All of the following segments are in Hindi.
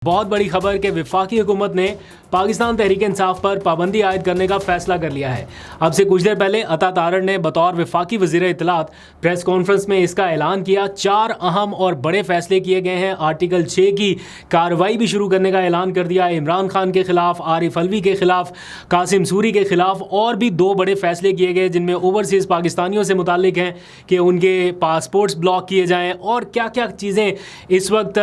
बहुत बड़ी खबर कि वफाकी हुकूमत ने पाकिस्तान तहरीक इंसाफ पर पाबंदी आयद करने का फैसला कर लिया है। अब से कुछ देर पहले अता तारड़ ने बतौर वफाकी वज़ीर इत्तलात प्रेस कॉन्फ्रेंस में इसका ऐलान किया। 4 अहम और बड़े फैसले किए गए हैं। आर्टिकल 6 की कार्रवाई भी शुरू करने का ऐलान कर दिया। इमरान खान के खिलाफ, आरिफ अलवी के खिलाफ, कासिम सूरी के खिलाफ और भी 2 बड़े फैसले किए गए जिनमें ओवरसीज़ पाकिस्तानियों से मुताल्लिक हैं कि उनके पासपोर्ट्स ब्लॉक किए जाएँ और क्या क्या चीज़ें इस वक्त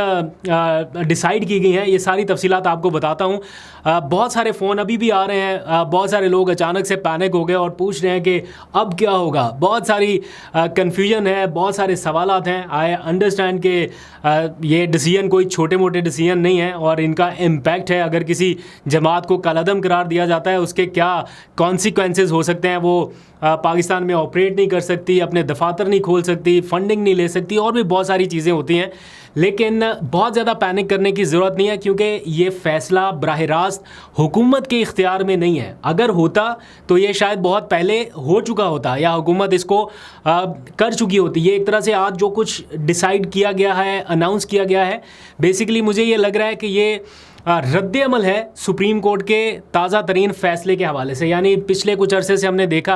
डिसाइड की हैं। ये सारी तफसीलात आपको बताता हूँ। बहुत सारे फ़ोन अभी भी आ रहे हैं। बहुत सारे लोग अचानक से पैनिक हो गए और पूछ रहे हैं कि अब क्या होगा। बहुत सारी कन्फ्यूजन है, बहुत सारे सवालात हैं। आई अंडरस्टैंड कि ये डिसीजन कोई छोटे मोटे डिसीजन नहीं है और इनका इम्पैक्ट है। अगर किसी जमात को कलअदम करार दिया जाता है उसके क्या कॉन्सिक्वेंसेस हो सकते हैं। वो पाकिस्तान में ऑपरेट नहीं कर सकती, अपने दफातर नहीं खोल सकती, फंडिंग नहीं ले सकती और भी बहुत सारी चीज़ें होती हैं। लेकिन बहुत ज़्यादा पैनिक करने की ज़रूरत नहीं है क्योंकि ये फ़ैसला बराह रास्त हुकूमत के इख्तियार में नहीं है। अगर होता तो ये शायद बहुत पहले हो चुका होता या हुकूमत इसको कर चुकी होती। ये एक तरह से आज जो कुछ डिसाइड किया गया है, अनाउंस किया गया है, बेसिकली मुझे ये लग रहा है कि ये रद्द अमल है सुप्रीम कोर्ट के ताज़ा तरीन फ़ैसले के हवाले से। यानी पिछले कुछ अरसे से हमने देखा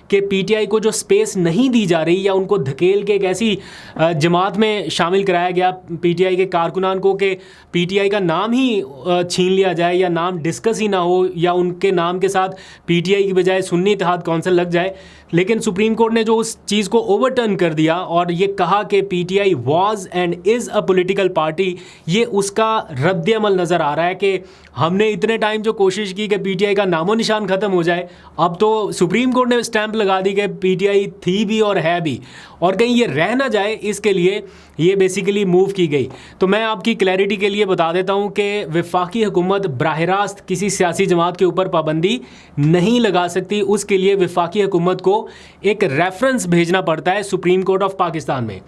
कि पीटीआई को जो स्पेस नहीं दी जा रही या उनको धकेल के एक ऐसी जमात में शामिल कराया गया पीटीआई के कारकुनान को कि पीटीआई का नाम ही छीन लिया जाए या नाम डिस्कस ही ना हो या उनके नाम के साथ पीटीआई की बजाय सुन्नी इत्तेहाद कौंसिल लग जाए। लेकिन सुप्रीम कोर्ट ने जो उस चीज़ को ओवरटर्न कर दिया और ये कहा कि PTI was and is a political party, ये उसका रद्द अमल नज़र आ रहा है कि हमने इतने टाइम जो कोशिश की कि पीटीआई का नामो निशान ख़त्म हो जाए, अब तो सुप्रीम कोर्ट ने स्टैंप लगा दी कि पीटीआई थी भी और है भी, और कहीं ये रह ना जाए इसके लिए ये बेसिकली मूव की गई। तो मैं आपकी क्लैरिटी के लिए बता देता हूँ कि वफाकी हुकूमत बराह रास्त किसी सियासी जमात के ऊपर पाबंदी नहीं लगा सकती। उसके लिए वफाकी हुकूमत को एक रेफरेंस भेजना पड़ता है सुप्रीम कोर्ट ऑफ पाकिस्तान में।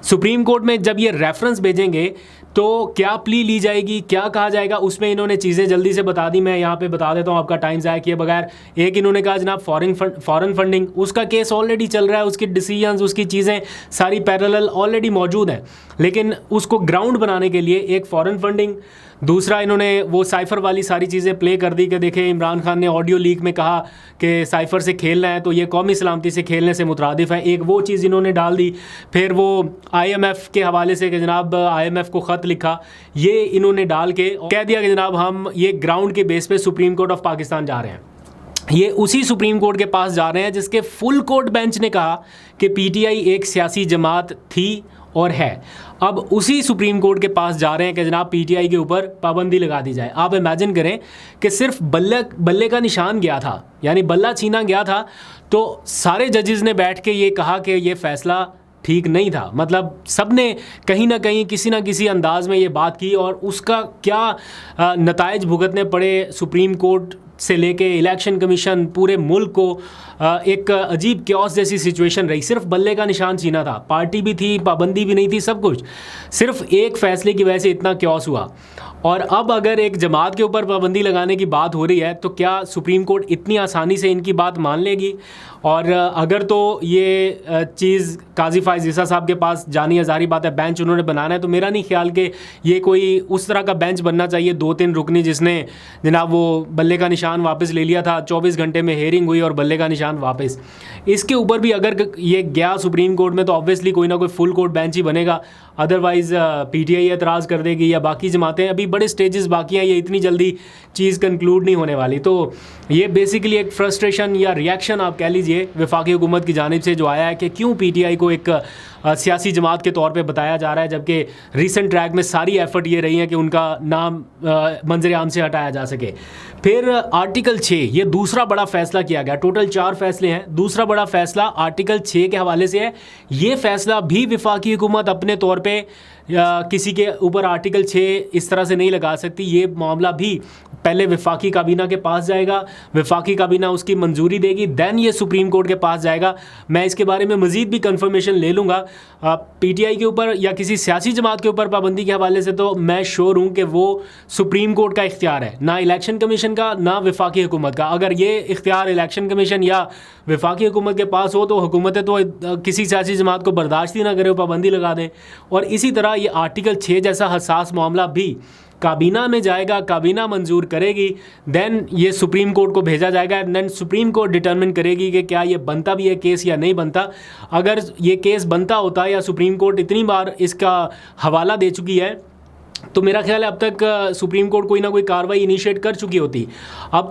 सुप्रीम कोर्ट में जब ये रेफरेंस भेजेंगे तो क्या प्ली ली जाएगी, क्या कहा जाएगा, उसमें इन्होंने चीज़ें जल्दी से बता दी। मैं यहाँ पे बता देता हूँ आपका टाइम ज़ाया किए बगैर। एक इन्होंने कहा जनाब फॉरेन फंडिंग, उसका केस ऑलरेडी चल रहा है, उसकी डिसीजंस, उसकी चीज़ें सारी पैरेलल ऑलरेडी मौजूद हैं। लेकिन उसको ग्राउंड बनाने के लिए एक फॉरेन फंडिंग, दूसरा इन्होंने वो साइफ़र वाली सारी चीज़ें प्ले कर दी कि देखें इमरान खान ने ऑडियो लीक में कहा कि साइफ़र से खेलना है तो ये कौमी सलामती से खेलने से मुतरादिफ है। एक वो चीज़ इन्होंने डाल दी। फिर वो IMF के हवाले से कि जनाब IMF को ख़त लिखा, ये इन्होंने डाल के कह दिया कि जनाब हम ये ग्राउंड के बेस पे सुप्रीम कोर्ट ऑफ पाकिस्तान जा रहे हैं। ये उसी सुप्रीम कोर्ट के पास जा रहे हैं जिसके फुल कोर्ट बेंच ने कहा कि पीटीआई एक सियासी जमात थी और है। अब उसी सुप्रीम कोर्ट के पास जा रहे हैं कि जनाब पीटीआई के ऊपर पाबंदी लगा दी जाए। आप इमेजिन करें कि सिर्फ बल्ले का निशान गया था, यानी बल्ला छीना गया था, तो सारे जजेस ने बैठ के ये कहा कि ये फ़ैसला ठीक नहीं था। मतलब सब ने कहीं ना कहीं किसी ना किसी अंदाज में ये बात की और उसका क्या नताइज भुगतने पड़े सुप्रीम कोर्ट से लेके इलेक्शन कमीशन, पूरे मुल्क को एक अजीब क्योस जैसी सिचुएशन रही। सिर्फ बल्ले का निशान छीना था, पार्टी भी थी, पाबंदी भी नहीं थी, सब कुछ सिर्फ एक फ़ैसले की वजह से इतना क्योस हुआ। और अब अगर एक जमात के ऊपर पाबंदी लगाने की बात हो रही है तो क्या सुप्रीम कोर्ट इतनी आसानी से इनकी बात मान लेगी? और अगर तो ये चीज़ काजी फाइज ईसा साहब के पास जानी है, ज़ाहिर बात है बेंच उन्होंने बनाना है, तो मेरा नहीं ख्याल कि ये कोई उस तरह का बेंच बनना चाहिए 2-3 रुकनी जिसने जनाब वो बल्ले का निशान वापस ले लिया था। 24 घंटे में हेयरिंग हुई और बल्ले का निशान वापस। इसके ऊपर भी अगर ये गया सुप्रीम कोर्ट में तो ऑब्वियसली कोई ना कोई फुल कोर्ट बेंच ही बनेगा, अदरवाइज़ पीटीआई एतराज़ कर देगी या बाकी जमातें। अभी बड़े स्टेजेस बाकी हैं, ये इतनी जल्दी चीज़ कंक्लूड नहीं होने वाली। तो ये बेसिकली एक फ्रस्ट्रेशन या रिएक्शन आप कह लीजिए वफाकी हुकूमत की जानिब से जो आया है कि क्यों पीटीआई को एक सियासी जमात के तौर पे बताया जा रहा है, जबकि रीसेंट ट्रैक में सारी एफर्ट ये रही है कि उनका नाम मंजर आम से हटाया जा सके। फिर आर्टिकल 6, ये दूसरा बड़ा फ़ैसला किया गया। टोटल 4 फैसले हैं। दूसरा बड़ा फ़ैसला आर्टिकल 6 के हवाले से है। ये फ़ैसला भी वफाकी हुकूमत अपने तौर पे किसी के ऊपर आर्टिकल 6 इस तरह से नहीं लगा सकती। ये मामला भी पहले वफाकी काबीना के पास जाएगा, वफाकी काबीना उसकी मंजूरी देगी, दैन ये सुप्रीम कोर्ट के पास जाएगा। मैं इसके बारे में मज़ीद भी कंफर्मेशन ले लूँगा। पीटीआई के ऊपर या किसी सियासी जमात के ऊपर पाबंदी के हवाले से तो मैं श्योर हूँ कि वो सुप्रीम कोर्ट का इख्तियार है, ना इलेक्शन कमीशन का, ना वफाकी हुकूमत का। अगर ये इख्तियार इलेक्शन कमीशन या वफाकी हुकूमत के पास हो तो हुकूमतें तो किसी सियासी जमात को बर्दाश्त ही ना करें, पाबंदी लगा दें। और इसी तरह ये आर्टिकल 6 जैसा हसास मामला भी काबीना में जाएगा, काबीना मंजूर करेगी, देन ये सुप्रीम कोर्ट को भेजा जाएगा and then supreme court determine करेगी कि क्या ये बनता भी है केस या नहीं बनता। अगर ये केस बनता होता या सुप्रीम कोर्ट इतनी बार इसका हवाला दे चुकी है तो मेरा ख्याल है अब तक सुप्रीम कोर्ट कोई ना कोई कार्रवाई इनिशिएट कर चुकी होती। अब